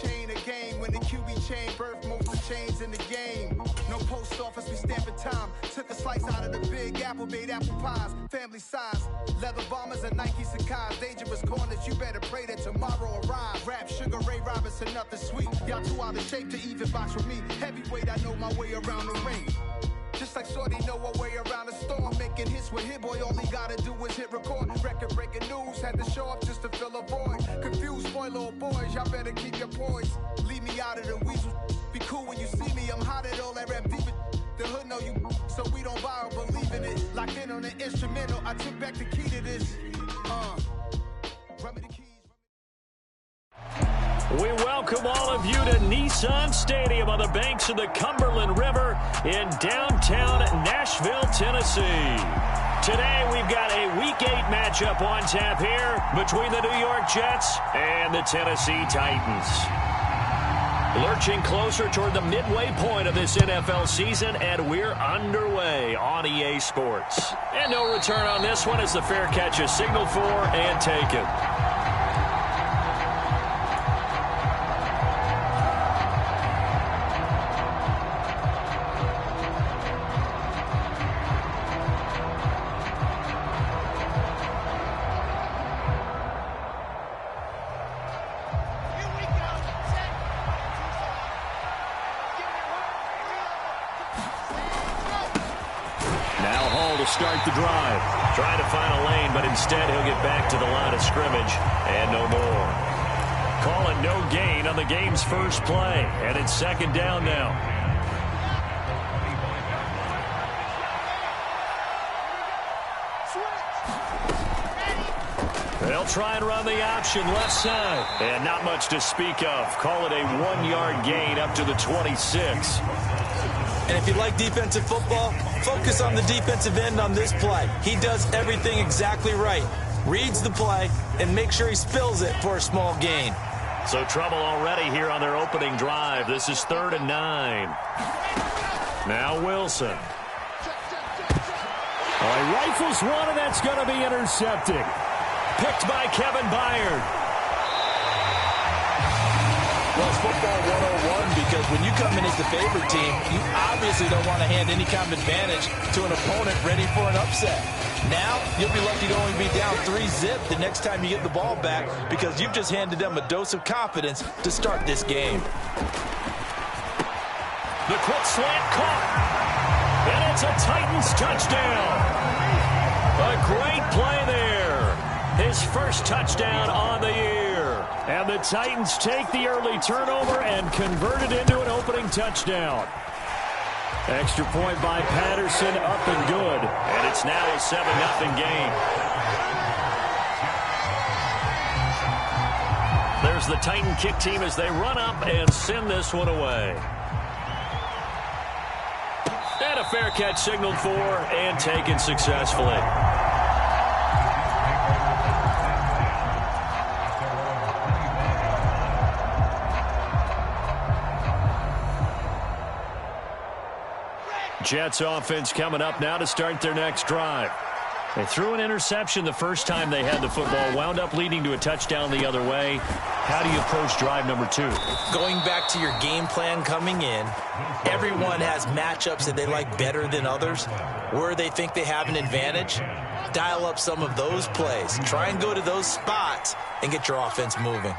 chain a game when the QB chain birthed most of the chains in the game. No post office, we stamping time. Took a slice out of the big apple, made apple pies. Family size, leather bombers and Nike Sacai's. Dangerous corners, you better pray that tomorrow arrives. Rap, Sugar Ray Robinson, nothing sweet. Y'all too out of shape to even box with me. Heavyweight, I know my way around the ring. Just like Shorty know her way around the storm. Making hits with Hit Boy, all he gotta do is hit record. Record-breaking news, had to show up just to fill a void. Confused, spoiled little boys, y'all better keep your poise. Leave me out of the weasel. Be cool when you see me, I'm hot at all that rap deep. The hood know you, so we don't borrow, believe in it. Locked in on the instrumental, I took back the key to this. Run me the keys. We welcome all of you to Nissan Stadium on the banks of the Cumberland River in downtown Nashville, Tennessee. Today we've got a Week 8 matchup on tap here between the New York Jets and the Tennessee Titans. Lurching closer toward the midway point of this NFL season, and we're underway on EA Sports. And no return on this one as the fair catch is signaled for and taken. Start the drive. Trying to find a lane, but instead he'll get back to the line of scrimmage and no more. Calling no gain on the game's first play, and it's second down now. They'll try and run the option left side. And not much to speak of. Call it a 1-yard gain up to the 26. And if you like defensive football, focus on the defensive end on this play. He does everything exactly right. Reads the play and makes sure he spills it for a small gain. So trouble already here on their opening drive. This is 3rd and 9. Now Wilson. Oh, he rifles one, and that's going to be intercepted. Picked by Kevin Byard. Well, it's football 101 because when you come in as the favorite team, you obviously don't want to hand any kind of advantage to an opponent ready for an upset. Now, you'll be lucky to only be down 3-zip the next time you get the ball back because you've just handed them a dose of confidence to start this game. The quick slant caught. And it's a Titans touchdown. A great play there. His first touchdown on the year. And the Titans take the early turnover and convert it into an opening touchdown. Extra point by Patterson, up and good. And it's now a 7-0 game. There's the Titan kick team as they run up and send this one away. And a fair catch signaled for and taken successfully. Jets offense coming up now to start their next drive. They threw an interception the first time they had the football, wound up leading to a touchdown the other way. How do you approach drive number 2? Going back to your game plan coming in, everyone has matchups that they like better than others. Where they think they have an advantage, dial up some of those plays. Try and go to those spots and get your offense moving.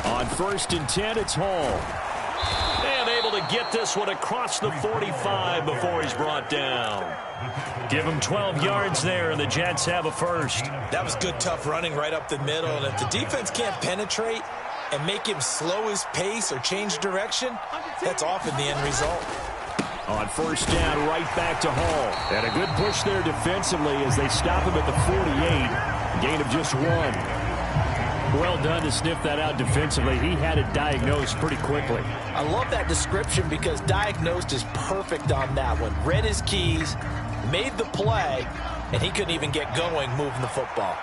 On 1st and 10, it's Hall. And able to get this one across the 45 before he's brought down. Give him 12 yards there, and the Jets have a first. That was good, tough running right up the middle. And if the defense can't penetrate and make him slow his pace or change direction, that's often the end result. On 1st down, right back to Hall. And a good push there defensively as they stop him at the 48. Gain of just 1. Well done to sniff that out defensively. He had it diagnosed pretty quickly. I love that description because diagnosed is perfect on that one. Read his keys, made the play, and he couldn't even get going moving the football.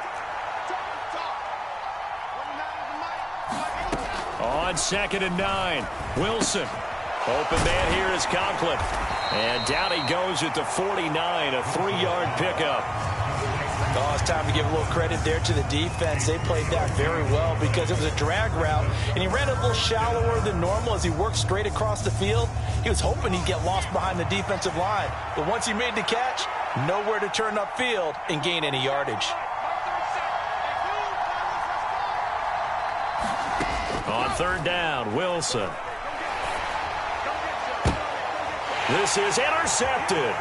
On 2nd and 9, Wilson. Open man here is Conklin. And down he goes at the 49, a 3-yard pickup. Oh, it's time to give a little credit there to the defense. They played that very well because it was a drag route, and he ran a little shallower than normal as he worked straight across the field. He was hoping he'd get lost behind the defensive line, but once he made the catch, nowhere to turn upfield and gain any yardage. On third down, Wilson. This is intercepted.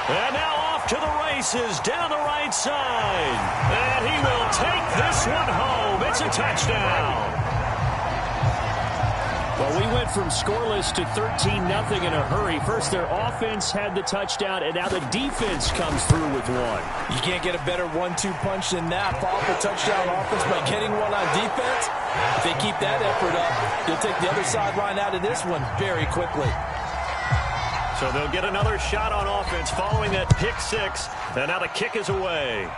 And now off to the races down the right side. And he will take this one home. It's a touchdown. Well, we went from scoreless to 13-0 in a hurry. First, their offense had the touchdown, and now the defense comes through with one. You can't get a better 1-2 punch than that. Follow up a touchdown offense by getting one on defense. If they keep that effort up, they'll take the other sideline out of this one very quickly. So they'll get another shot on offense following that pick six. And now the kick is away.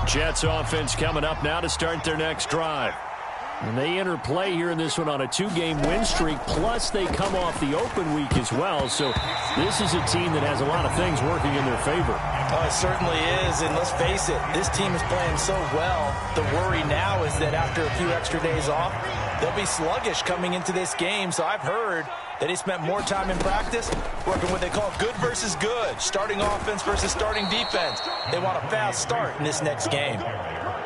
Jets offense coming up now to start their next drive. And they enter play here in this one on a 2-game win streak, plus they come off the open week as well. So this is a team that has a lot of things working in their favor. Oh, it certainly is, and let's face it, this team is playing so well. The worry now is that after a few extra days off, they'll be sluggish coming into this game. So I've heard that he spent more time in practice working what they call good versus good, starting offense versus starting defense. They want a fast start in this next game.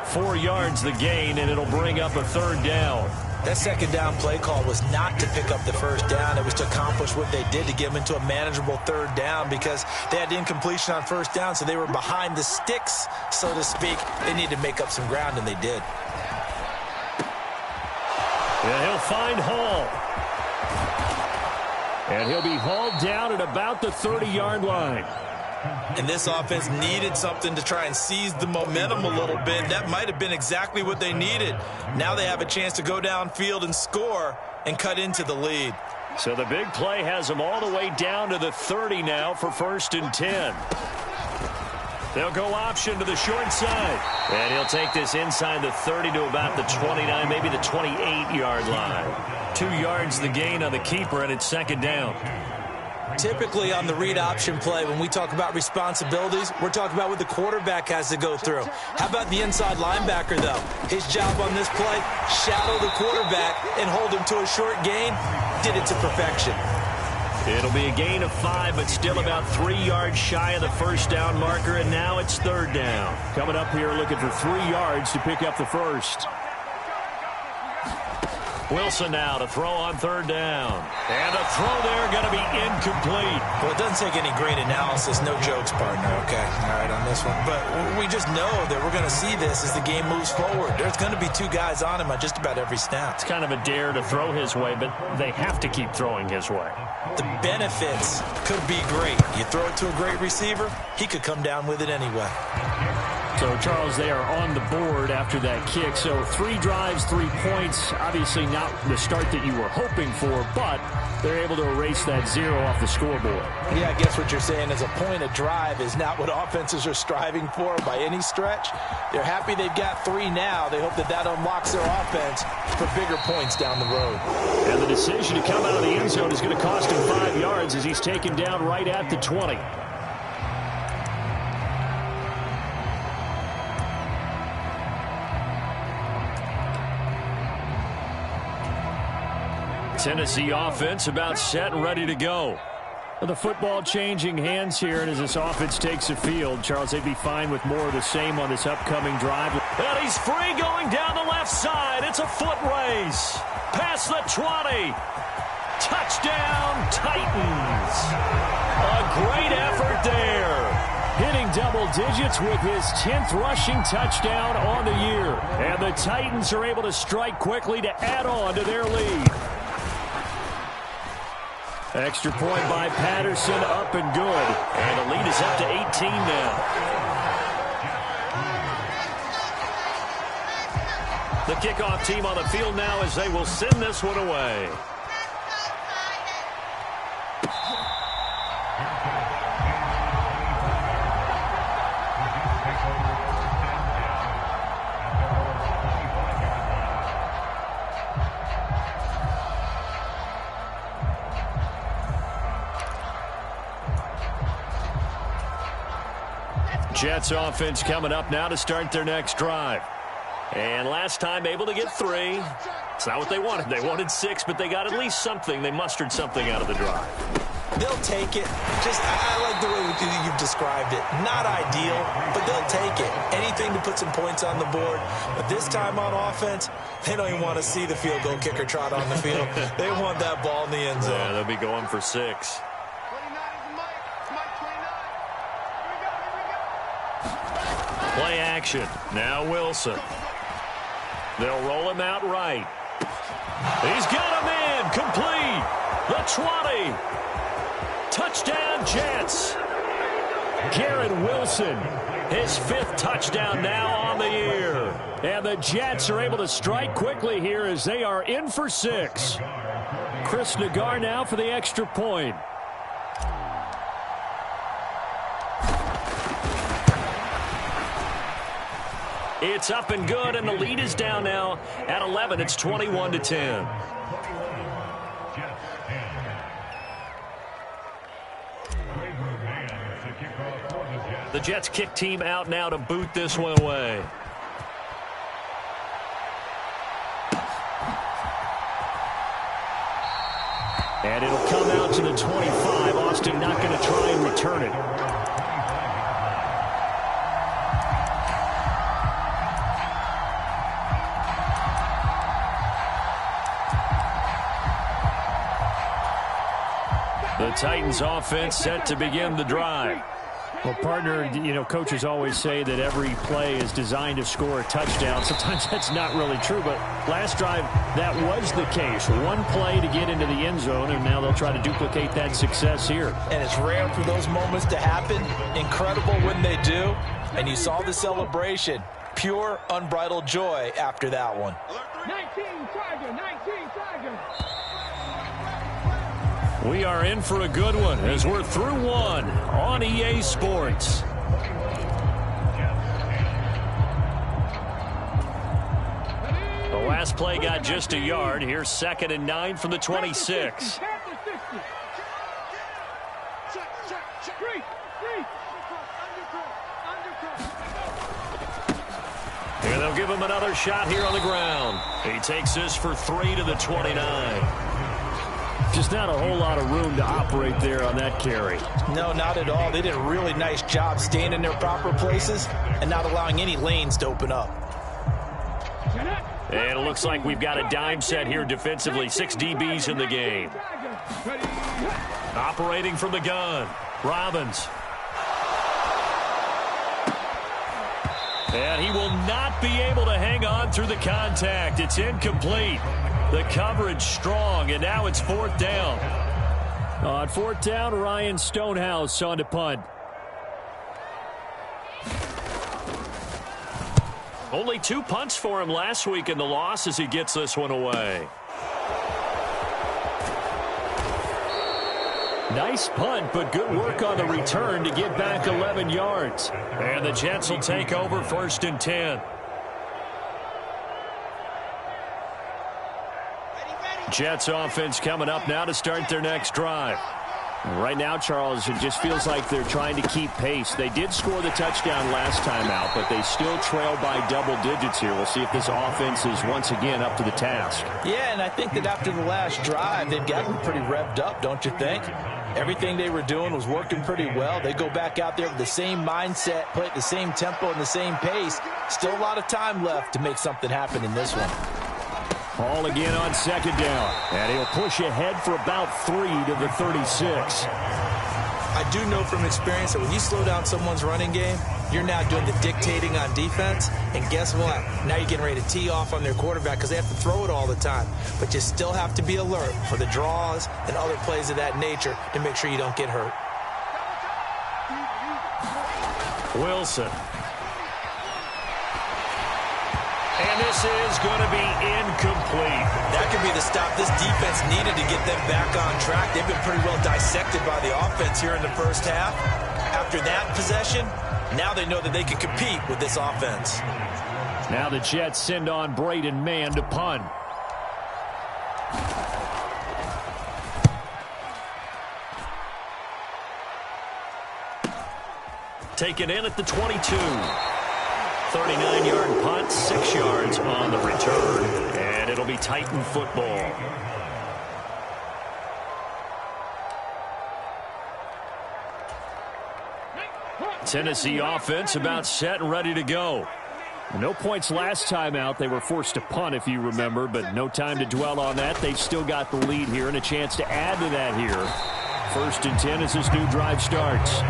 4 yards the gain, and it'll bring up a third down. That second down play call was not to pick up the first down. It was to accomplish what they did to get them into a manageable third down because they had incompletion on first down, so they were behind the sticks, so to speak. They needed to make up some ground, and they did. Yeah, he'll find Hall. And he'll be hauled down at about the 30-yard line. And this offense needed something to try and seize the momentum a little bit. That might have been exactly what they needed. Now they have a chance to go downfield and score and cut into the lead. So the big play has them all the way down to the 30 now for 1st and 10. They'll go option to the short side. And he'll take this inside the 30 to about the 29, maybe the 28-yard line. 2 yards the gain on the keeper, and it's second down. Typically on the read option play, when we talk about responsibilities, we're talking about what the quarterback has to go through. How about the inside linebacker, though? His job on this play, shadow the quarterback and hold him to a short gain. Did it to perfection. It'll be a gain of 5, but still about 3 yards shy of the first down marker, and now it's third down. Coming up here looking for 3 yards to pick up the first. Wilson now to throw on third down. And a throw there going to be incomplete. Well, it doesn't take any great analysis. No jokes, partner, okay? All right, on this one. But we just know that we're going to see this as the game moves forward. There's going to be 2 guys on him on just about every snap. It's kind of a dare to throw his way, but they have to keep throwing his way. The benefits could be great. You throw it to a great receiver, he could come down with it anyway. So, Charles, they are on the board after that kick. So 3 drives, 3 points. Obviously not the start that you were hoping for, but they're able to erase that 0 off the scoreboard. Yeah, I guess what you're saying is a point of drive is not what offenses are striving for by any stretch. They're happy they've got 3 now. They hope that that unlocks their offense for bigger points down the road. And the decision to come out of the end zone is going to cost him 5 yards as he's taken down right at the 20. Tennessee offense about set and ready to go. The football changing hands here, and as this offense takes the field, Charles, they'd be fine with more of the same on this upcoming drive. And he's free going down the left side. It's a foot race. Past the 20. Touchdown, Titans. A great effort there. Hitting double digits with his 10th rushing touchdown on the year. And the Titans are able to strike quickly to add on to their lead. Extra point by Patterson, up and good. And the lead is up to 18 now. The kickoff team on the field now as they will send this one away. Jets offense coming up now to start their next drive. And last time able to get 3. It's not what they wanted. They wanted 6, but they got at least something. They mustered something out of the drive. They'll take it. I like the way you've described it. Not ideal, but they'll take it. Anything to put some points on the board. But this time on offense, they don't even want to see the field goal kicker trot on the field. They want that ball in the end zone. Yeah, they'll be going for 6. Play action. Now Wilson. They'll roll him out right. He's got him in. Complete. The 20. Touchdown, Jets. Garrett Wilson, his 5th touchdown now on the year. And the Jets are able to strike quickly here as they are in for 6. Chris Nagar now for the extra point. It's up and good, and the lead is down now at 11. It's 21-10. The Jets kick team out now to boot this one away. And it'll come out to the 25. Austin not going to try and return it. The Titans offense set to begin the drive. Well, partner, coaches always say that every play is designed to score a touchdown. Sometimes that's not really true, but last drive, that was the case. One play to get into the end zone, and now they'll try to duplicate that success here. And it's rare for those moments to happen. Incredible when they do. And you saw the celebration. Pure, unbridled joy after that one. 19 Tiger, 19 Tiger. We are in for a good one as we're through one on EA Sports. The last play got just a yard. Here's 2nd and 9 from the 26. And they'll give him another shot here on the ground. He takes this for 3 to the 29. Just not a whole lot of room to operate there on that carry. No, not at all. They did a really nice job staying in their proper places and not allowing any lanes to open up. And it looks like we've got a dime set here defensively. 6 DBs in the game. Operating from the gun. Robbins. And he will not be able to hang on through the contact. It's incomplete. The coverage strong, and now it's 4th down. On 4th down, Ryan Stonehouse on to punt. Only 2 punts for him last week in the loss as he gets this one away. Nice punt, but good work on the return to get back 11 yards. And the Jets will take over 1st and 10. Jets offense coming up now to start their next drive. Right now, Charles, it just feels like they're trying to keep pace. They did score the touchdown last time out, but they still trail by double digits here. We'll see if this offense is once again up to the task. Yeah, and I think that after the last drive, they've gotten pretty revved up, don't you think? Everything they were doing was working pretty well. They go back out there with the same mindset, play at the same tempo and the same pace. Still a lot of time left to make something happen in this one. Ball again on 2nd down. And he'll push ahead for about 3 to the 36. I do know from experience that when you slow down someone's running game, you're now doing the dictating on defense. And guess what? Now you're getting ready to tee off on their quarterback because they have to throw it all the time. But you still have to be alert for the draws and other plays of that nature to make sure you don't get hurt. Wilson. And this is going to be incomplete. That could be the stop this defense needed to get them back on track. They've been pretty well dissected by the offense here in the first half. After that possession, now they know that they can compete with this offense. Now the Jets send on Braden Mann to punt. take it in at the 22. 39-yard punt, 6 yards on the return, and it'll be Titan football. Tennessee offense about set and ready to go. No points last time out. They were forced to punt, if you remember, but no time to dwell on that. They've still got the lead here and a chance to add to that here. 1st and 10 as this new drive starts.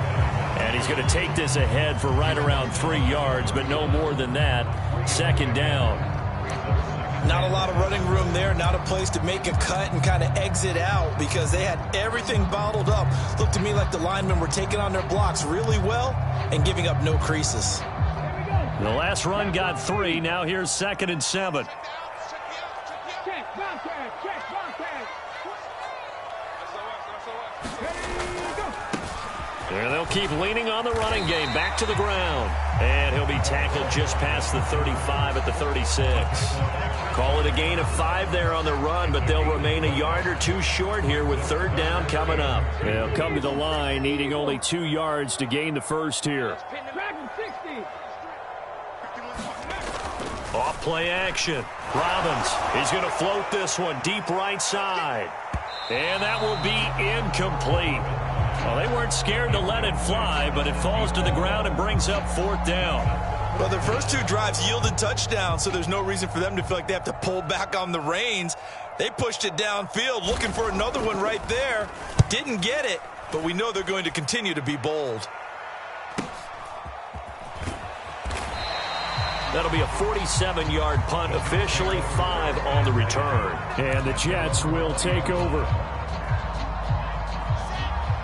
And he's going to take this ahead for right around 3 yards, but no more than that. 2nd down. Not a lot of running room there, not a place to make a cut and kind of exit out because they had everything bottled up. Looked to me like the linemen were taking on their blocks really well and giving up no creases. The last run got 3. Now here's 2nd and 7. Check, Bobcat, check, Bobcat. There they'll keep leaning on the running game. Back to the ground. And he'll be tackled just past the 35 at the 36. Call it a gain of 5 there on the run, but they'll remain a yard or 2 short here with 3rd down coming up. They'll come to the line needing only 2 yards to gain the first here. Off play action. Robbins, he's going to float this one deep right side. And that will be incomplete. Well, they weren't scared to let it fly, but it falls to the ground and brings up 4th down. Well, their first 2 drives yielded touchdowns, so there's no reason for them to feel like they have to pull back on the reins. They pushed it downfield, looking for another one right there. Didn't get it, but we know they're going to continue to be bold. That'll be a 47-yard punt, officially 5 on the return. And the Jets will take over.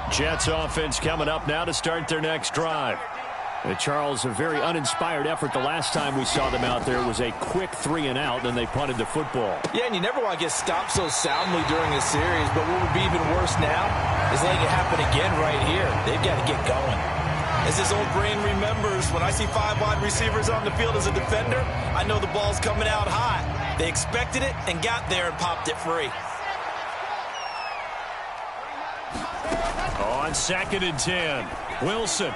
Jets offense coming up now to start their next drive. Charles, a very uninspired effort the last time we saw them out there was a quick 3 and out, then they punted the football. Yeah, and you never want to get stopped so soundly during a series, but what would be even worse now is letting it happen again right here. They've got to get going. As this old brain remembers, when I see 5 wide receivers on the field as a defender, I know the ball's coming out hot. They expected it and got there and popped it free. On 2nd and 10, Wilson.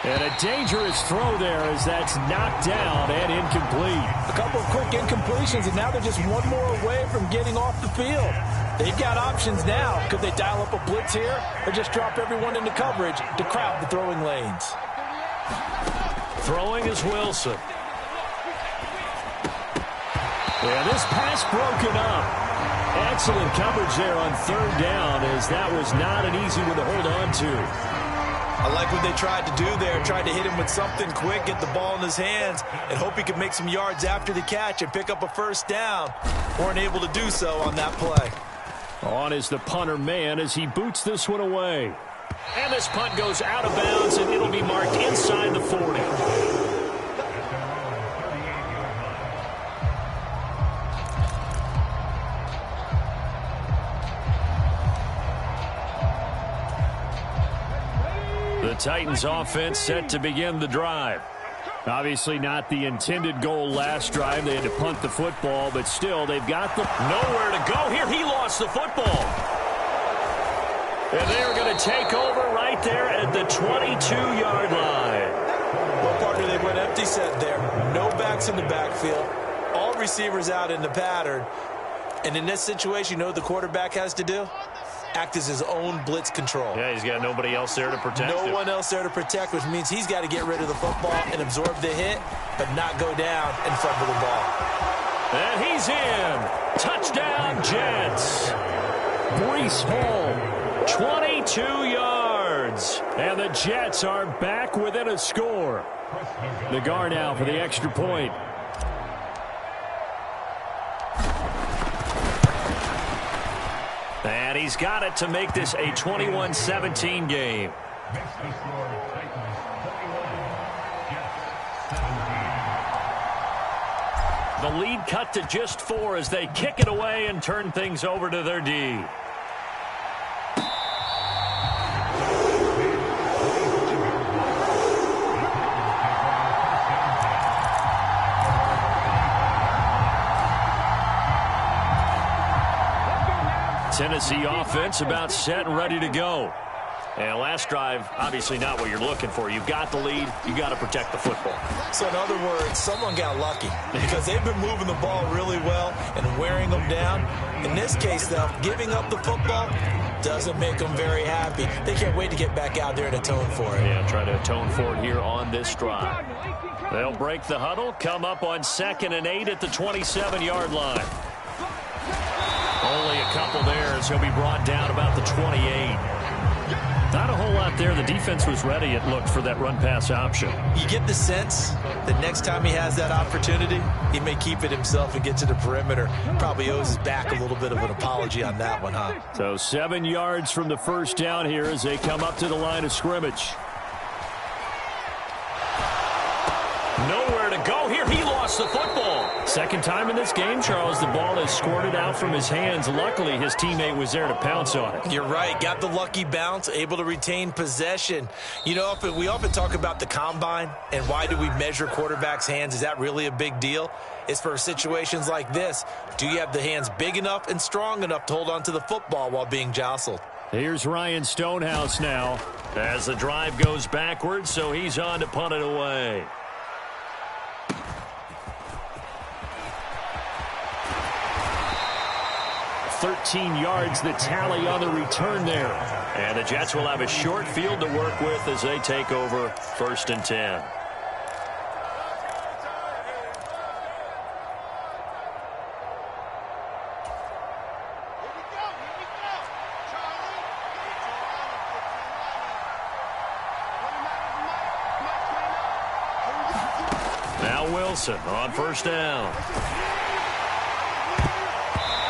And a dangerous throw there as that's knocked down and incomplete. A couple of quick incompletions, and now they're just one more away from getting off the field. They've got options now. Could they dial up a blitz here or just drop everyone into coverage to crowd the throwing lanes? Throwing is Wilson. Yeah, this pass broken up. Excellent coverage there on 3rd down as that was not an easy one to hold on to. I like what they tried to do there, tried to hit him with something quick, get the ball in his hands, and hope he could make some yards after the catch and pick up a 1st down. Weren't able to do so on that play. On is the punter man as he boots this one away. And this punt goes out of bounds, and it'll be marked inside the 40. The Titans offense set to begin the drive. Obviously not the intended goal last drive. They had to punt the football, but still they've got nowhere to go here. He lost the football. And they are going to take over right there at the 22-yard line. Well, partner, they went empty set there. No backs in the backfield. All receivers out in the pattern. And in this situation, you know what the quarterback has to do? Act as his own blitz control. Yeah, he's got nobody else there to protect him. No one else there to protect, which means he's got to get rid of the football and absorb the hit, but not go down and fumble the ball. And he's in. Touchdown, Jets. Breece Hall, 22 yards. And the Jets are back within a score. The guard now for the extra point. And he's got it to make this a 21-17 game. The lead cut to just 4 as they kick it away and turn things over to their D. Tennessee offense about set and ready to go. And last drive, obviously not what you're looking for. You've got the lead. You got to protect the football. So in other words, someone got lucky because they've been moving the ball really well and wearing them down. In this case, though, giving up the football doesn't make them very happy. They can't wait to get back out there and atone for it. Yeah, try to atone for it here on this drive. They'll break the huddle, come up on 2nd and 8 at the 27-yard line. Only a couple there as he'll be brought down about the 28. Not a whole lot there. The defense was ready, it looked, for that run-pass option. You get the sense that next time he has that opportunity, he may keep it himself and get to the perimeter. Probably owes his back a little bit of an apology on that one, huh? So 7 yards from the first down here as they come up to the line of scrimmage. Nowhere to go here. He lost the football. Second time in this game, Charles, the ball is squirted out from his hands. Luckily, his teammate was there to pounce on it. You're right. Got the lucky bounce, able to retain possession. You know, we often talk about the combine and why do we measure quarterbacks' hands. Is that really a big deal? It's for situations like this. Do you have the hands big enough and strong enough to hold on to the football while being jostled? Here's Ryan Stonehouse now as the drive goes backwards, so he's on to punt it away. 13 yards the tally on the return there. And the Jets will have a short field to work with as they take over 1st and 10. Now Wilson on 1st down.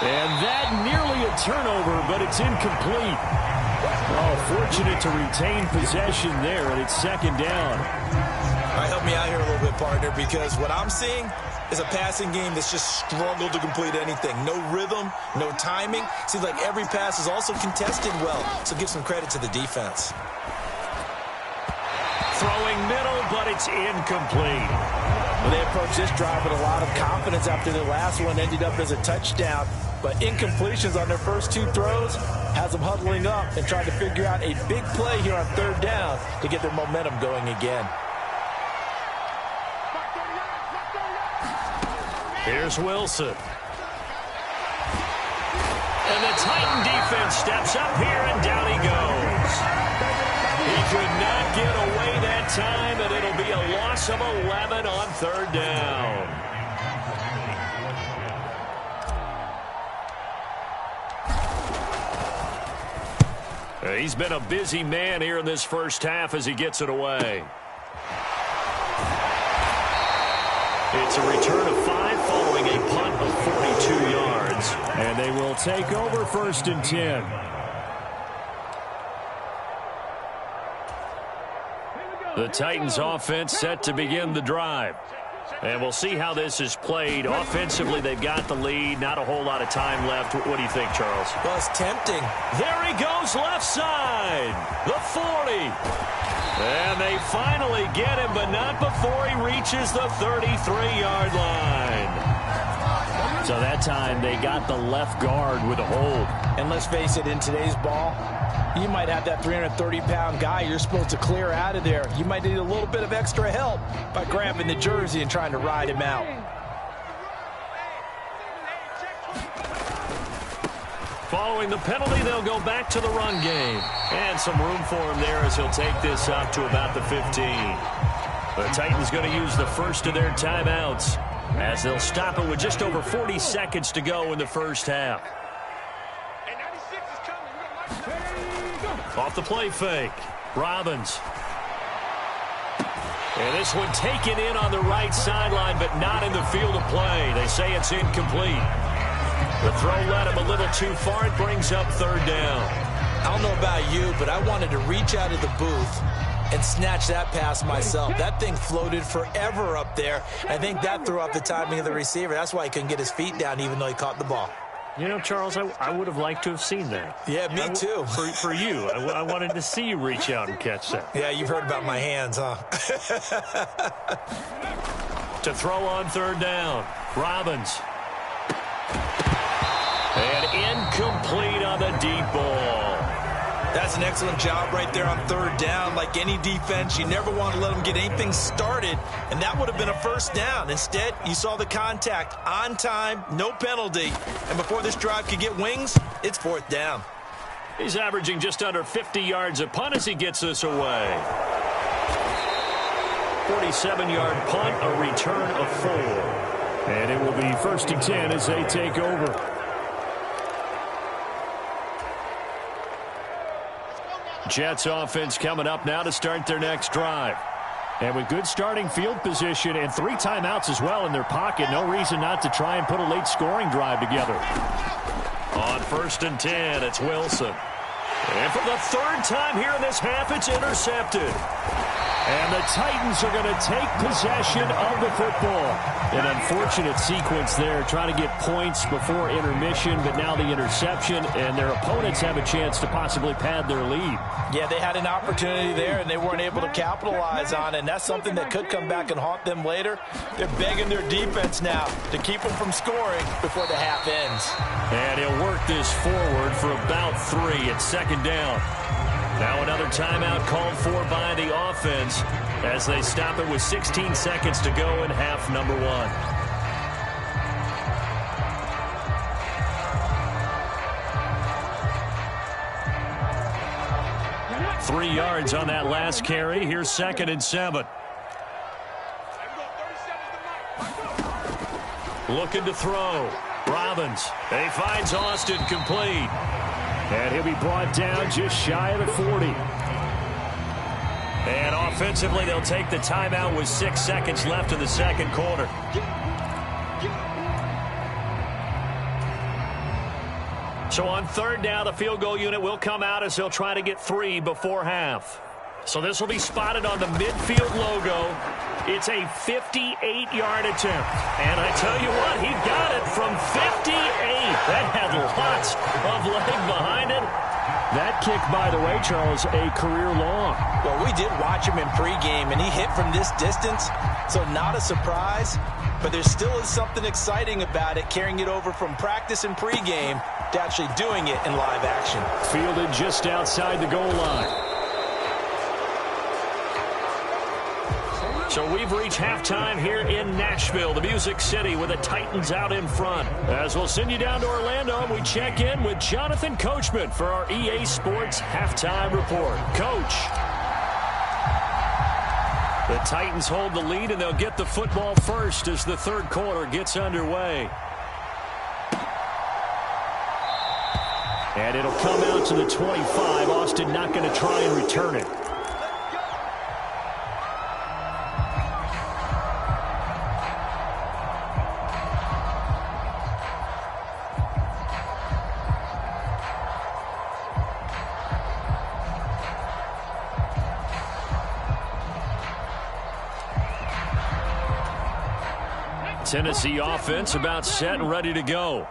And that nearly a turnover, but it's incomplete. Oh, fortunate to retain possession there, and it's 2nd down. All right, help me out here a little bit, partner, because what I'm seeing is a passing game that's just struggled to complete anything. No rhythm, no timing. Seems like every pass is also contested well, so give some credit to the defense. Throwing middle, but it's incomplete. Well, they approached this drive with a lot of confidence after the last one ended up as a touchdown. But incompletions on their first 2 throws has them huddling up and trying to figure out a big play here on 3rd down to get their momentum going again. Here's Wilson. And the Titan defense steps up here, and down he goes. He could not get away that time, and it'll be a loss of 11 on 3rd down. He's been a busy man here in this first half as he gets it away. It's a return of 5 following a punt of 42 yards. And they will take over 1st and 10. The Titans offense set to begin the drive. And we'll see how this is played. Offensively, they've got the lead. Not a whole lot of time left. What do you think, Charles? Well, it's tempting. There he goes, left side. The 40. And they finally get him, but not before he reaches the 33-yard line. So that time they got the left guard with a hold. And let's face it, in today's ball, you might have that 330-pound guy you're supposed to clear out of there. You might need a little bit of extra help by grabbing the jersey and trying to ride him out. Following the penalty, they'll go back to the run game. And some room for him there as he'll take this up to about the 15. The Titans going to use the first of their timeouts as they'll stop it with just over 40 seconds to go in the first half. Off the play fake. Robbins. And this one taken in on the right sideline, but not in the field of play. They say it's incomplete. The throw led him a little too far. It brings up 3rd down. I don't know about you, but I wanted to reach out of the booth and snatch that pass myself. That thing floated forever up there. I think that threw off the timing of the receiver. That's why he couldn't get his feet down even though he caught the ball. You know, Charles, I would have liked to have seen that. Yeah, me too. For you. I wanted to see you reach out and catch that. Yeah, you've heard about my hands, huh? To throw on 3rd down. Robbins. And incomplete on the deep ball. That's an excellent job right there on third down. Like any defense, you never want to let them get anything started, and that would have been a first down. Instead, you saw the contact on time, no penalty, and before this drive could get wings, it's fourth down. He's averaging just under 50 yards a punt as he gets this away. 47-yard punt, a return of 4. And it will be 1st and 10 as they take over. Jets offense coming up now to start their next drive. And with good starting field position and 3 timeouts as well in their pocket, no reason not to try and put a late scoring drive together. On 1st and 10, it's Wilson. And for the 3rd time here in this half, it's intercepted. And the Titans are going to take possession of the football. An unfortunate sequence there, trying to get points before intermission, but now the interception, and their opponents have a chance to possibly pad their lead. Yeah, they had an opportunity there, and they weren't able to capitalize on it, and that's something that could come back and haunt them later. They're begging their defense now to keep them from scoring before the half ends. And he'll work this forward for about 3 at 2nd down. Now another timeout called for by the offense as they stop it with 16 seconds to go in half number 1. 3 yards on that last carry. Here's 2nd and 7. Looking to throw. Robbins. He finds Austin complete. And he'll be brought down just shy of the 40. And offensively, they'll take the timeout with 6 seconds left in the second quarter. So on 3rd down, the field goal unit will come out as they'll try to get 3 before half. So this will be spotted on the midfield logo. It's a 58-yard attempt. And I tell you what, he got it from 58. That had lots of leg behind it. That kick, by the way, Charles, a career long. Well, we did watch him in pregame, and he hit from this distance, so not a surprise. But there still is something exciting about it, carrying it over from practice and pregame to actually doing it in live action. Fielded just outside the goal line. So we've reached halftime here in Nashville, the Music City, with the Titans out in front. As we'll send you down to Orlando, and we check in with Jonathan Coachman for our EA Sports Halftime Report. Coach. The Titans hold the lead, and they'll get the football first as the 3rd quarter gets underway. And it'll come out to the 25. Austin not going to try and return it. Tennessee offense about set and ready to go.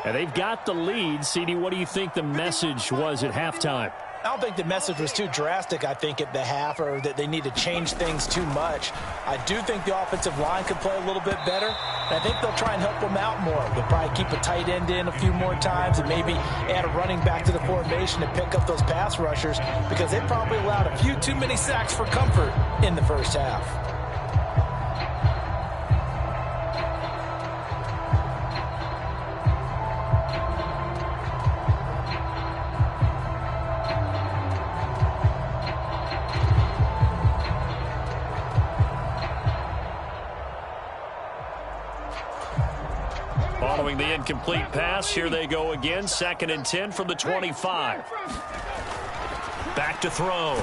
And they've got the lead. CD, what do you think the message was at halftime? I don't think the message was too drastic, I think, at the half, or that they need to change things too much. I do think the offensive line could play a little bit better, and I think they'll try and help them out more. They'll probably keep a tight end in a few more times and maybe add a running back to the formation to pick up those pass rushers, because they probably allowed a few too many sacks for comfort in the first half. Following the incomplete pass, here they go again. 2nd and 10 from the 25. Back to throw.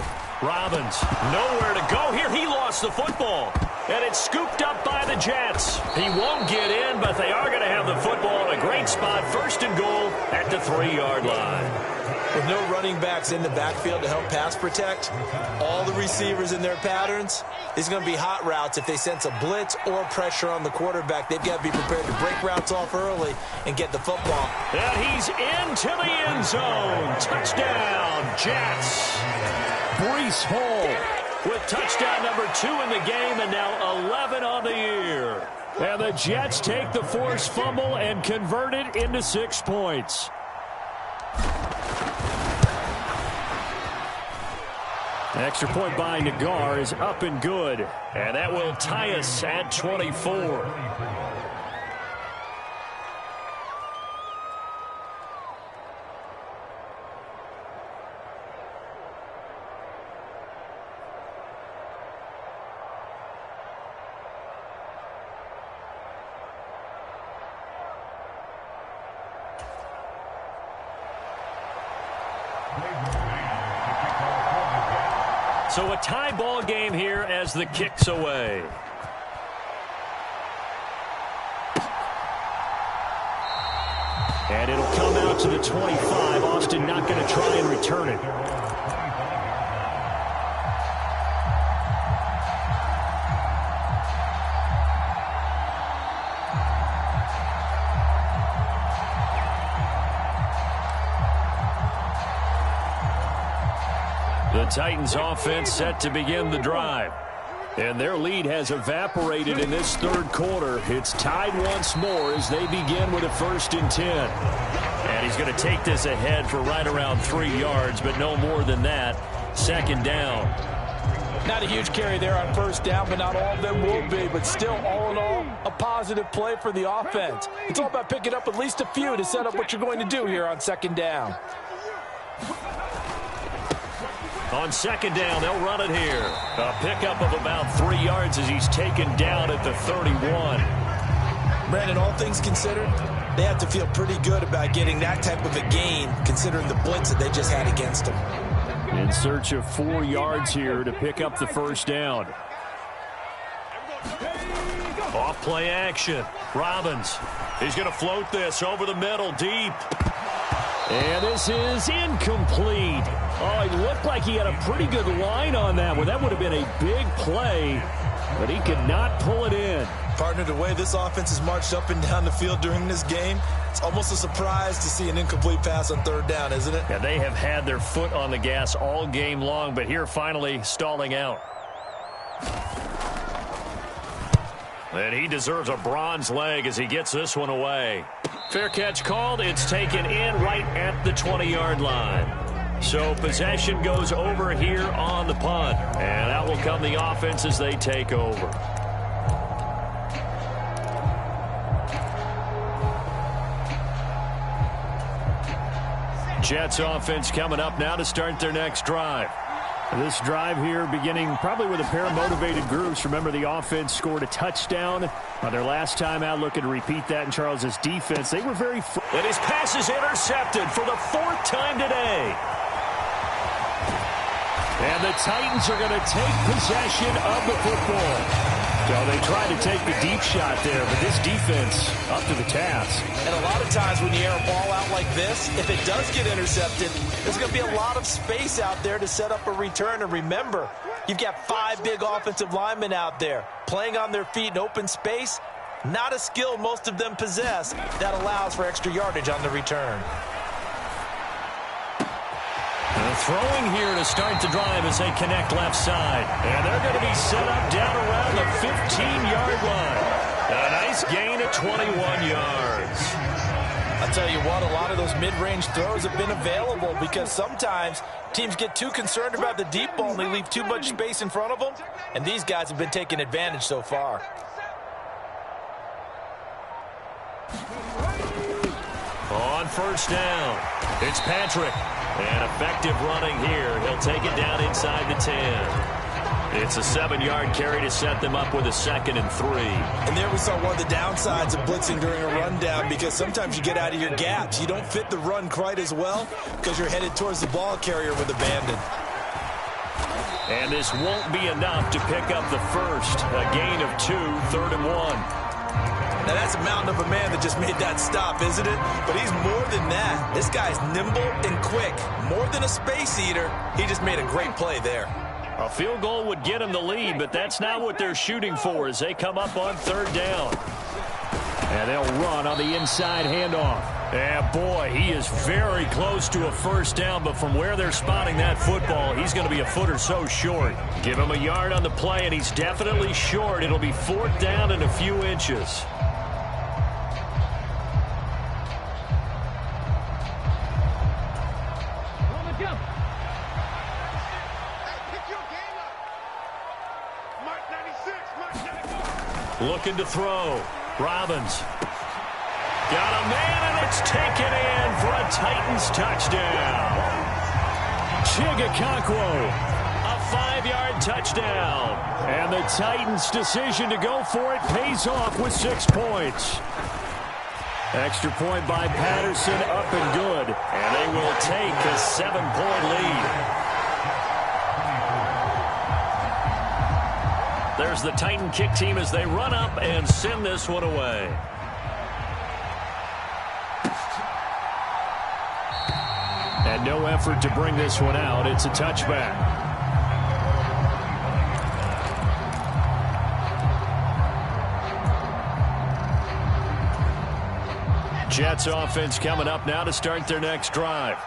Robbins, nowhere to go here. He lost the football. And it's scooped up by the Jets. He won't get in, but they are going to have the football in a great spot. 1st and goal at the 3-yard line. With no running backs in the backfield to help pass protect, all the receivers in their patterns, it's going to be hot routes. If they sense a blitz or pressure on the quarterback, they've got to be prepared to break routes off early and get the football. And he's into the end zone. Touchdown, Jets. Breece Hall with touchdown number 2 in the game, and now 11 on the year. And the Jets take the forced fumble and convert it into 6 points. Extra point by Nagar is up and good. And that will tie us at 24. So a tie ball game here as the kick's away. And it'll come out to the 25. Austin not going to try and return it. The Titans offense set to begin the drive. And their lead has evaporated in this third quarter. It's tied once more as they begin with a 1st and 10. And he's going to take this ahead for right around 3 yards, but no more than that. 2nd down. Not a huge carry there on 1st down, but not all of them will be. But still, all in all, a positive play for the offense. It's all about picking up at least a few to set up what you're going to do here on 2nd down. On 2nd down, they'll run it here. A pickup of about 3 yards as he's taken down at the 31. Brandon, all things considered, they have to feel pretty good about getting that type of a gain, considering the blitz that they just had against them. In search of 4 yards here to pick up the 1st down. Off play action. Robbins. He's going to float this over the middle, deep. And this is incomplete. Oh, he looked like he had a pretty good line on that one. That would have been a big play, but he could not pull it in. Partner, the way this offense has marched up and down the field during this game, it's almost a surprise to see an incomplete pass on 3rd down, isn't it? Yeah, they have had their foot on the gas all game long, but here finally stalling out. And he deserves a bronze leg as he gets this one away. Fair catch called. It's taken in right at the 20-yard line. So possession goes over here on the punt. And out will come the offense as they take over. Jets offense coming up now to start their next drive. This drive here beginning probably with a pair of motivated groups. Remember, the offense scored a touchdown on their last time out. Looking to repeat that in Charles's defense. They were very... And his pass is intercepted for the 4th time today. And the Titans are going to take possession of the football. So they tried to take the deep shot there, but this defense up to the task. And a lot of times when you air a ball out like this, if it does get intercepted, there's going to be a lot of space out there to set up a return. And remember, you've got 5 big offensive linemen out there playing on their feet in open space. Not a skill most of them possess that allows for extra yardage on the return. Throwing here to start the drive as they connect left side. And they're going to be set up down around the 15-yard line. A nice gain of 21 yards. I'll tell you what, a lot of those mid-range throws have been available because sometimes teams get too concerned about the deep ball and they leave too much space in front of them. And these guys have been taking advantage so far. On 1st down, it's Patrick. And effective running here. He'll take it down inside the 10. It's a 7-yard carry to set them up with a 2nd and 3. And there we saw one of the downsides of blitzing during a rundown because sometimes you get out of your gaps. You don't fit the run quite as well because you're headed towards the ball carrier with abandon. And this won't be enough to pick up the 1st. A gain of 2, 3rd and 1. Now, that's a mountain of a man that just made that stop, isn't it? But he's more than that. This guy's nimble and quick. More than a space eater, he just made a great play there. A field goal would get him the lead, but that's not what they're shooting for as they come up on 3rd down. And they'll run on the inside handoff. And, boy, he is very close to a 1st down, but from where they're spotting that football, he's going to be a foot or so short. Give him a yard on the play, and he's definitely short. It'll be 4th down and a few inches. Looking to throw. Robbins. Got a man, and it's taken in for a Titans touchdown. Chigakonkwo, a 5-yard touchdown. And the Titans' decision to go for it pays off with 6 points. Extra point by Patterson, up and good. And they will take a 7-point lead. There's the Titan kick team as they run up and send this one away. And no effort to bring this one out. It's a touchback. Jets offense coming up now to start their next drive.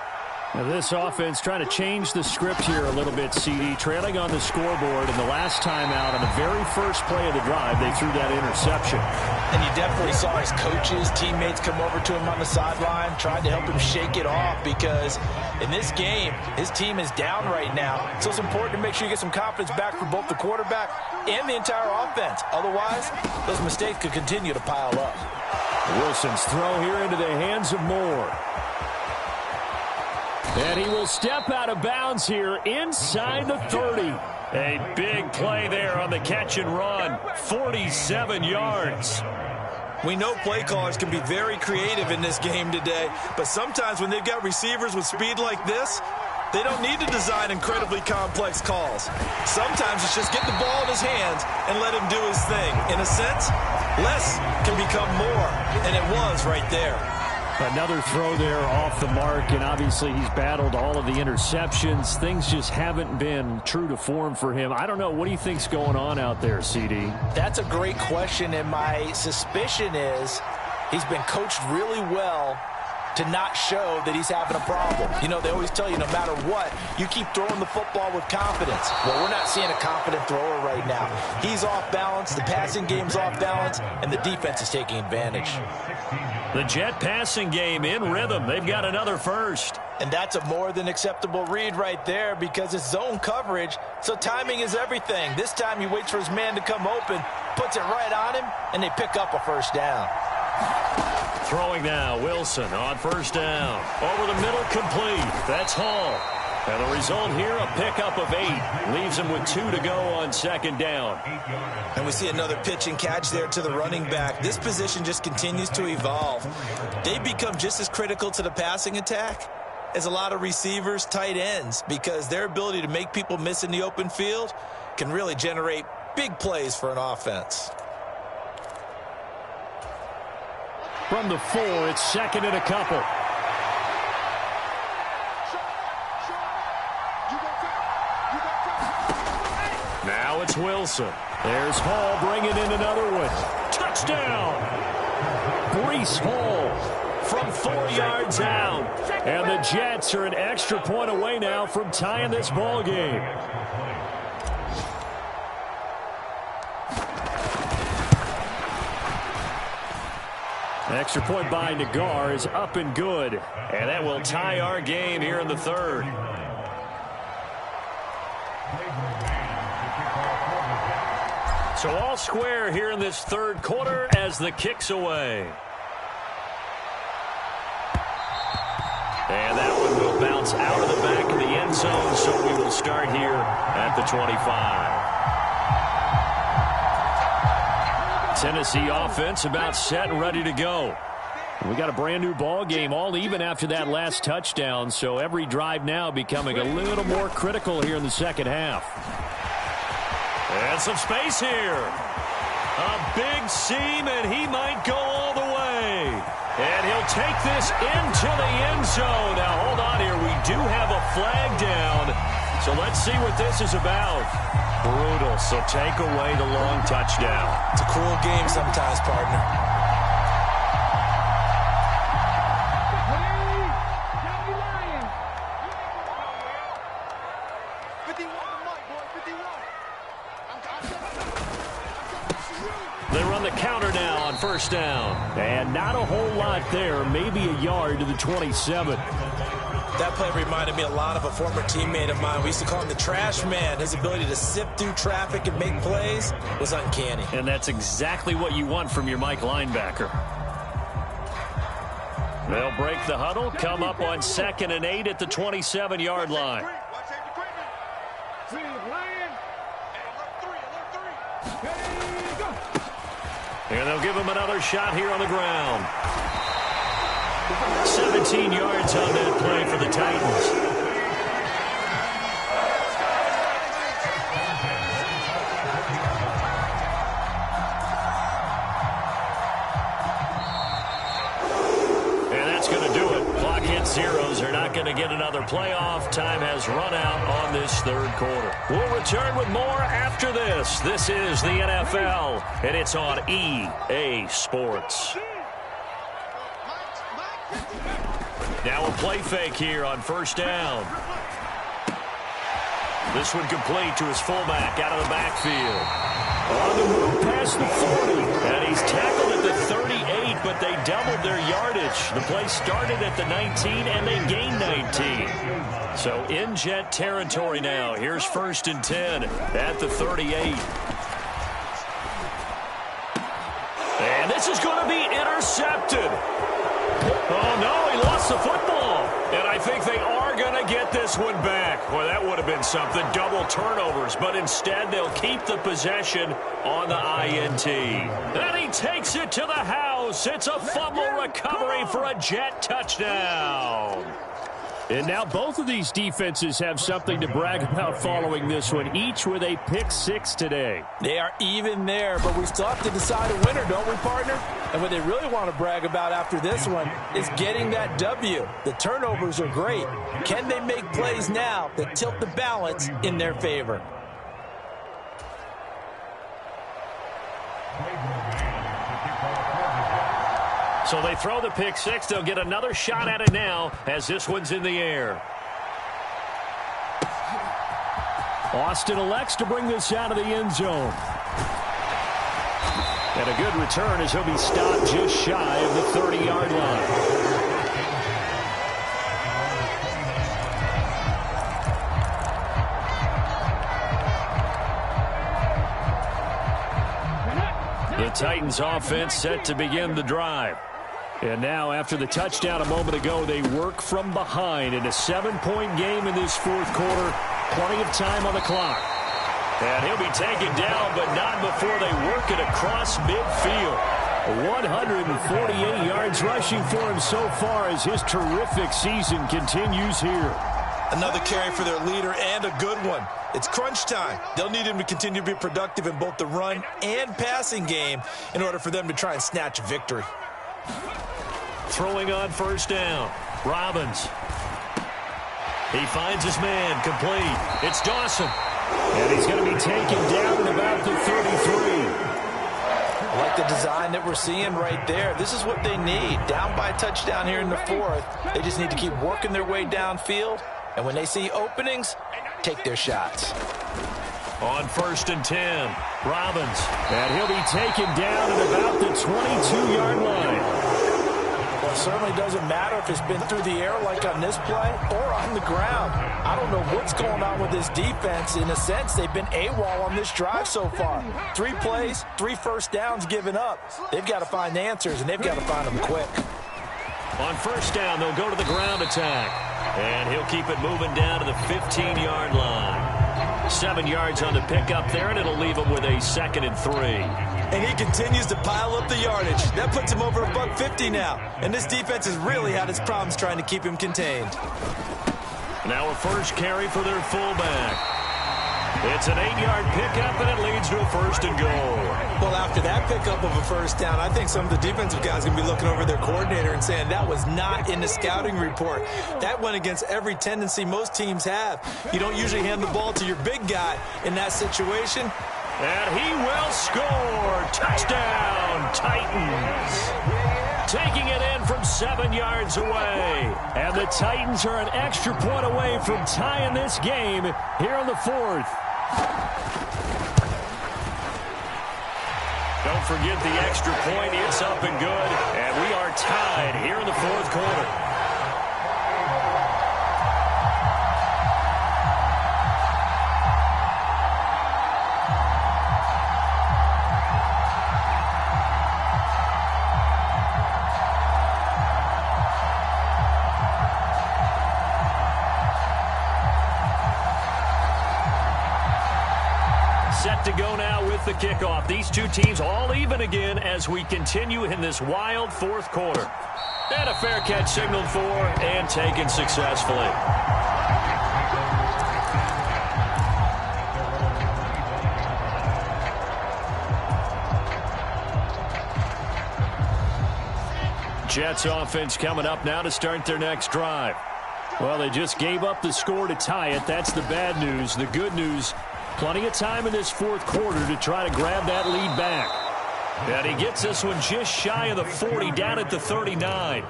Now this offense trying to change the script here a little bit, CD. Trailing on the scoreboard, and the last time out on the very first play of the drive, they threw that interception. And you definitely saw his coaches, teammates come over to him on the sideline, tried to help him shake it off, because in this game, his team is down right now. So it's important to make sure you get some confidence back for both the quarterback and the entire offense. Otherwise, those mistakes could continue to pile up. Wilson's throw here into the hands of Moore. And he will step out of bounds here inside the 30. A big play there on the catch and run. 47 yards. We know play callers can be very creative in this game today, but sometimes when they've got receivers with speed like this, they don't need to design incredibly complex calls. Sometimes it's just get the ball in his hands and let him do his thing. In a sense, less can become more, and it was right there. Another throw there off the mark, and obviously he's battled all of the interceptions. Things just haven't been true to form for him. I don't know. What do you think's going on out there, CD? That's a great question, and my suspicion is he's been coached really well to not show that he's having a problem. You know, they always tell you no matter what, you keep throwing the football with confidence. Well, we're not seeing a confident thrower right now. He's off balance, the passing game's off balance, and the defense is taking advantage. The Jet passing game in rhythm. They've got another first. And that's a more than acceptable read right there because it's zone coverage, so timing is everything. This time he waits for his man to come open, puts it right on him, and they pick up a first down. Throwing now, Wilson on first down. Over the middle, complete. That's Hall. And the result here, a pickup of 8. Leaves him with 2 to go on second down. And we see another pitch and catch there to the running back. This position just continues to evolve. They become just as critical to the passing attack as a lot of receivers, tight ends, because their ability to make people miss in the open field can really generate big plays for an offense. From the 4, it's second and a couple. Now it's Wilson. There's Hall bringing in another one. Touchdown! Breece Hall from 4 yards out. And the Jets are an extra point away now from tying this ball game. Extra point by Nagar is up and good. And that will tie our game here in the third. So all square here in this third quarter as the kick's away. And that one will bounce out of the back of the end zone, so we will start here at the 25. Tennessee offense about set and ready to go. We got a brand new ball game, all even after that last touchdown, so every drive now becoming a little more critical here in the second half. And some space here. A big seam, and he might go all the way. And he'll take this into the end zone. Now, hold on here. We do have a flag down. So let's see what this is about. Brutal. So take away the long touchdown. It's a cruel game sometimes, partner. They run the counter now on first down. And not a whole lot there. Maybe a yard to the 27. That play reminded me a lot of a former teammate of mine. We used to call him the trash man. His ability to sift through traffic and make plays was uncanny. And that's exactly what you want from your Mike linebacker. They'll break the huddle, come up on 2nd and 8 at the 27-yard line. And they'll give him another shot here on the ground. 17 yards on that play for the Titans. Zeros are not going to get another playoff. Time has run out on this third quarter. We'll return with more after this. This is the NFL, and it's on EA Sports. Now a play fake here on first down. This one complete to his fullback out of the backfield. On the move past the 40. And he's tackled at the 38, but they doubled their yardage. The play started at the 19, and they gained 19. So in Jet territory now. Here's 1st and 10 at the 38. And this is going to be intercepted. Oh, no, he lost the football. And I think they are going to get this one back. Well, that would have been something, double turnovers. But instead, they'll keep the possession on the INT. And he takes it to the house. It's a fumble recovery for a Jet touchdown. And now both of these defenses have something to brag about following this one, each with a pick-6 today. They are even there, but we still have to decide a winner, don't we, partner? And what they really want to brag about after this one is getting that W. The turnovers are great. Can they make plays now that tilt the balance in their favor? So they throw the pick-6. They'll get another shot at it now as this one's in the air. Austin elects to bring this out of the end zone. And a good return as he'll be stopped just shy of the 30-yard line. The Titans offense set to begin the drive. And now, after the touchdown a moment ago, they work from behind in a 7-point game in this fourth quarter. Plenty of time on the clock. And he'll be taken down, but not before they work it across midfield. 148 yards rushing for him so far as his terrific season continues here. Another carry for their leader and a good one. It's crunch time. They'll need him to continue to be productive in both the run and passing game in order for them to try and snatch a victory. Throwing on first down. Robbins. He finds his man complete. It's Dawson. And he's going to be taken down at about the 33. I like the design that we're seeing right there. This is what they need. Down by a touchdown here in the fourth. They just need to keep working their way downfield. And when they see openings, take their shots. On 1st and 10, Robbins. And he'll be taken down at about the 22-yard line. Well, it certainly doesn't matter if it's been through the air like on this play or on the ground. I don't know what's going on with this defense. In a sense, they've been AWOL on this drive so far. 3 plays, 3 first downs given up. They've got to find answers, and they've got to find them quick. On first down, they'll go to the ground attack. And he'll keep it moving down to the 15-yard line. 7 yards on the pickup there, and it'll leave him with a 2nd and 3. And he continues to pile up the yardage. That puts him over $150 now. And this defense has really had its problems trying to keep him contained. Now a first carry for their fullback. It's an 8-yard pickup, and it leads to a 1st and goal. Well, after that pickup of a first down, I think some of the defensive guys are going to be looking over their coordinator and saying that was not in the scouting report. That went against every tendency most teams have. You don't usually hand the ball to your big guy in that situation. And he will score. Touchdown, Titans. Taking it in from 7 yards away. And the Titans are an extra point away from tying this game here in the fourth. Don't forget the extra point. It's up and good. And we are tied here in the fourth quarter. kickoff. These two teams all even again as we continue in this wild fourth quarter. And a fair catch signaled for and taken successfully. Jets offense coming up now to start their next drive. Well, they just gave up the score to tie it. That's the bad news. The good news, plenty of time in this fourth quarter to try to grab that lead back. And he gets this one just shy of the 40, down at the 39.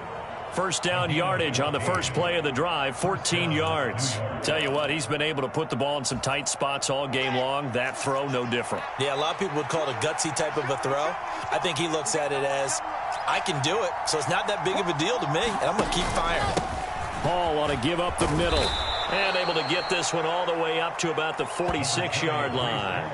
First down yardage on the first play of the drive, 14 yards. Tell you what, he's been able to put the ball in some tight spots all game long. That throw, no different. Yeah, a lot of people would call it a gutsy type of a throw. I think he looks at it as, I can do it, so it's not that big of a deal to me, and I'm going to keep firing. Hall ought to give up the middle. And able to get this one all the way up to about the 46-yard line.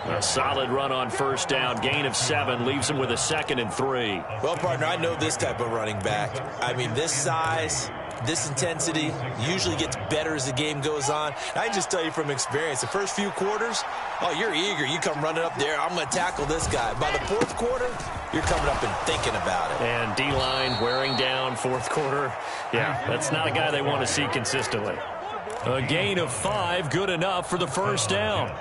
A solid run on first down. Gain of 7 leaves him with a 2nd and 3. Well, partner, I know this type of running back. I mean, this size, this intensity usually gets better as the game goes on. And I can just tell you from experience, the first few quarters, oh, you're eager. You come running up there. I'm going to tackle this guy. By the fourth quarter, you're coming up and thinking about it. And D-line wearing down fourth quarter. Yeah, that's not a guy they want to see consistently. A gain of 5, good enough for the first down.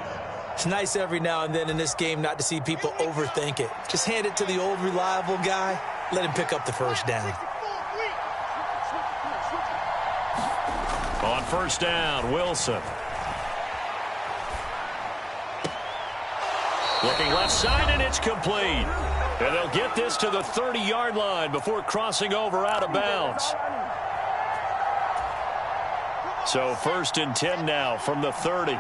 It's nice every now and then in this game not to see people overthink it. Just hand it to the old reliable guy. Let him pick up the first down. On first down, Wilson. Looking left side, and it's complete. And they'll get this to the 30-yard line before crossing over out of bounds. So 1st and 10 now from the 30.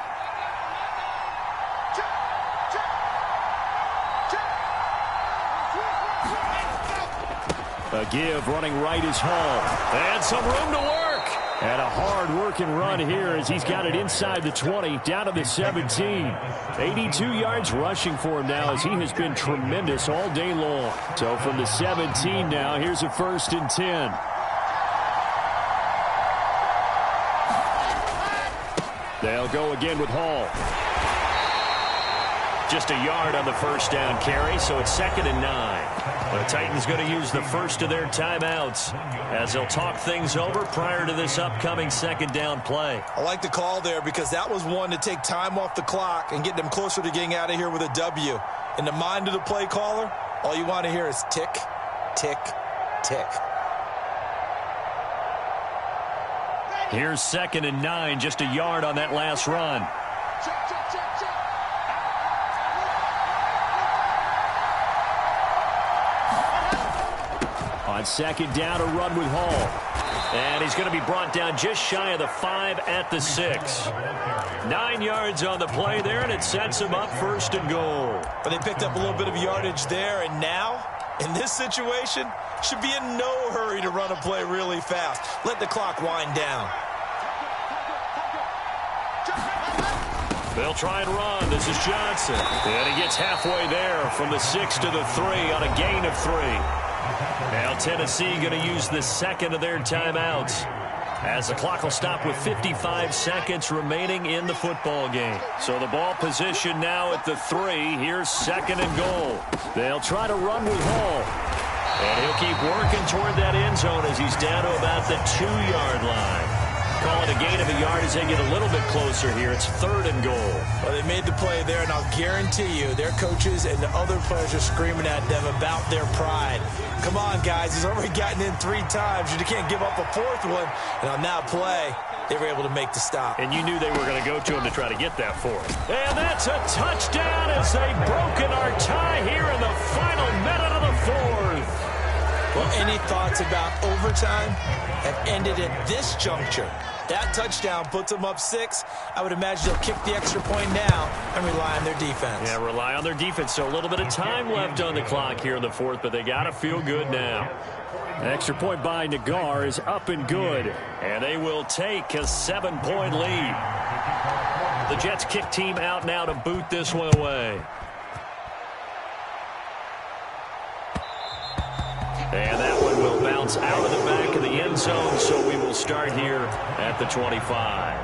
A give running right is Hall. And some room to work. And a hard-working run here as he's got it inside the 20, down to the 17. 82 yards rushing for him now as he has been tremendous all day long. So from the 17 now, here's a 1st and 10. They'll go again with Hall. Just a yard on the first down carry, so it's 2nd and 9. The Titans going to use the first of their timeouts as they'll talk things over prior to this upcoming 2nd down play. I like the call there because that was one to take time off the clock and get them closer to getting out of here with a W. In the mind of the play caller, all you want to hear is tick, tick, tick. Here's 2nd and 9, just a yard on that last run. On 2nd down, a run with Hall. And he's going to be brought down just shy of the 5 at the 6. 9 yards on the play there, and it sets him up 1st and goal. But they picked up a little bit of yardage there, and now, in this situation, should be in no hurry to run a play really fast. Let the clock wind down. They'll try and run. This is Johnson. And he gets halfway there from the 6 to the 3 on a gain of 3. Now Tennessee going to use the 2nd of their timeouts as the clock will stop with 55 seconds remaining in the football game. So the ball position now at the 3. Here's 2nd and goal. They'll try to run with Hall. And he'll keep working toward that end zone as he's down to about the 2-yard line. Call it a gain of a yard as they get a little bit closer here. It's 3rd and goal. Well, they made the play there, and I'll guarantee you their coaches and the other players are screaming at them about their pride. Come on, guys. He's already gotten in 3 times. You can't give up a 4th one. And on that play, they were able to make the stop. And you knew they were going to go to him to try to get that 4th. And that's a touchdown as they've broken our tie here in the final minute of the 4th. Well, any thoughts about overtime have ended at this juncture. That touchdown puts them up 6. I would imagine they'll kick the extra point now and rely on their defense. Yeah, rely on their defense. So a little bit of time left on the clock here in the 4th, but they got to feel good now. An extra point by Nagar is up and good, and they will take a 7-point lead. The Jets kick team out now to boot this one away. And that one will bounce out of the back of the end zone, so we will start here at the 25.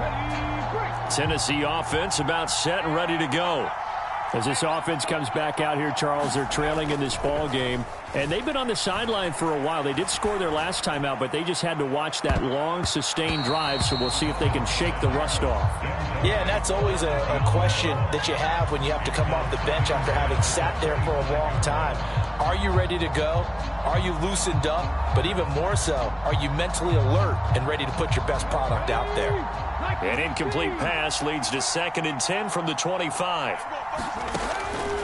Ready, break. Tennessee offense about set and ready to go. As this offense comes back out here, Charles, they're trailing in this ball game. And they've been on the sideline for a while. They did score their last time out, but they just had to watch that long, sustained drive, so we'll see if they can shake the rust off. Yeah, and that's always a question that you have when you have to come off the bench after having sat there for a long time. Are you ready to go? Are you loosened up? But even more so, are you mentally alert and ready to put your best product out there? An incomplete pass leads to 2nd and 10 from the 25.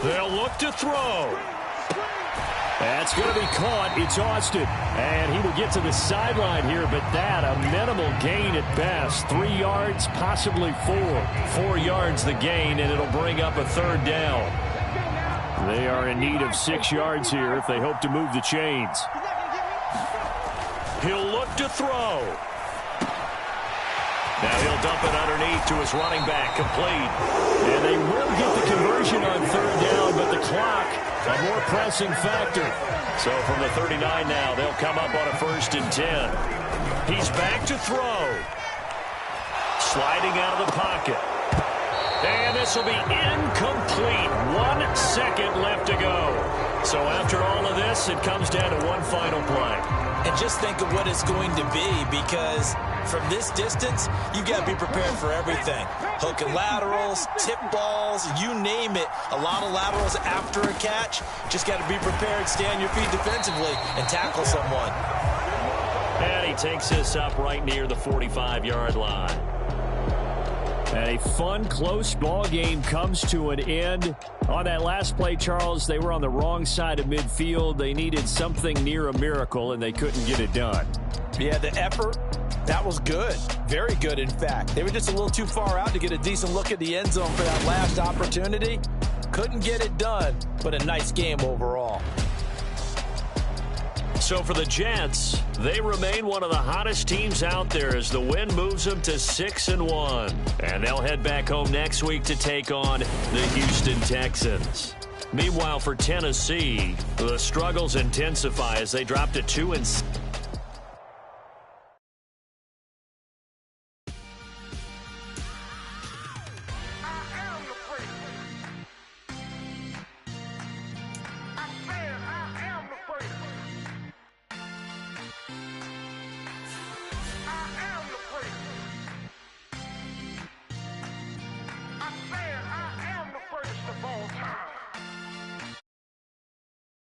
They'll look to throw. That's going to be caught. It's Austin. And he will get to the sideline here, but that a minimal gain at best. 3 yards, possibly 4. 4 yards the gain, and it'll bring up a 3rd down. They are in need of 6 yards here if they hope to move the chains. He'll look to throw. Now he'll dump it underneath to his running back, complete. And they will get the conversion on 3rd down, but the clock, a more pressing factor. So from the 39 now, they'll come up on a 1st and 10. He's back to throw. Sliding out of the pocket. And this will be incomplete. 1 second left to go. So after all of this, it comes down to one final play. And just think of what it's going to be, because from this distance, you've got to be prepared for everything. Hook and laterals, tip balls, you name it. A lot of laterals after a catch. Just got to be prepared, stay on your feet defensively, and tackle someone. And he takes this up right near the 45-yard line. And a fun, close ball game comes to an end. On that last play, Charles, they were on the wrong side of midfield. They needed something near a miracle, and they couldn't get it done. Yeah, the effort, that was good. Very good, in fact. They were just a little too far out to get a decent look at the end zone for that last opportunity. Couldn't get it done, but a nice game overall. So for the Jets, they remain one of the hottest teams out there as the win moves them to 6-1. And they'll head back home next week to take on the Houston Texans. Meanwhile, for Tennessee, the struggles intensify as they drop to 2-6.